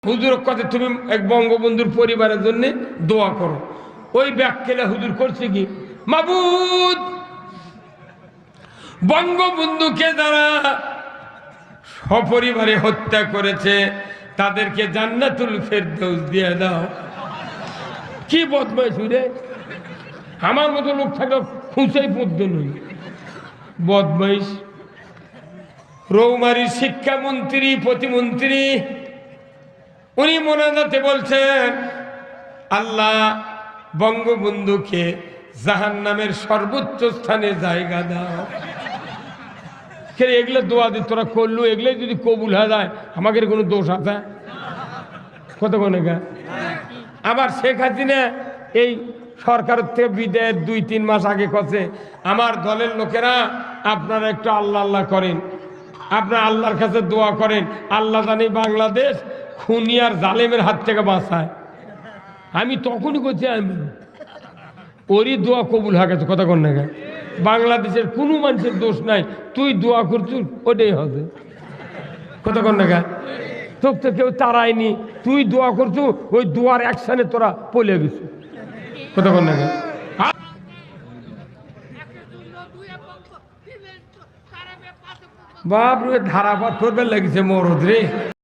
হুজুর কথা তুমি এক বঙ্গবন্ধুর পরিবারের জন্য দোয়া করো। ওই ব্যাখ্যাটা হুজুর করছে কি, মাবুদ বঙ্গবন্ধুকে যারা সপরিবারে হত্যা করেছে তাদেরকে জান্নাতুল ফেরদৌস দিয়ে দাও। কি বদমাইশ রে, আমার মতো লোক থাকলে খুঁচাই পড়তো নই। বদমাইশ রৌমারীর শিক্ষামন্ত্রী প্রতিমন্ত্রী উনি মোনাজাতে বলছেন, আল্লাহ বঙ্গবন্ধুকে জাহান্নামের সর্বোচ্চ স্থানে জায়গা দাও। এগুলো দোয়া দিয়ে তোরা করলু, এগুলো যদি কবুল হয়ে যায় আমাকে কোনো দোষ আছে কত কোনে গা। আবার শেখ হাসিনা এই সরকারের থেকে বিদায়ের 2-3 মাস আগে কথা, আমার দলের লোকেরা আপনারা একটু আল্লাহ আল্লাহ করেন, আপনারা আল্লাহর কাছে দোয়া করেন, আল্লাহ জানি বাংলাদেশ খুনি আর জালেমের হাত থেকে বাঁচায়। আমি তখনই করছি আমি ওরই দোয়া কবুল হয়ে গেছে কথা কন না। বাংলাদেশের কোনো মানুষের দোষ নাই, তুই দোয়া করছিস ওটাই হবে কথা কন না। তোর তো কেউ তারায়নি, তুই দোয়া করছু, ওই দোয়ার অ্যাকশনে তোরা পলে গেছিস কথা কন না। বাপ রে ধারাপাত করবে লেগেছে মরদ রে।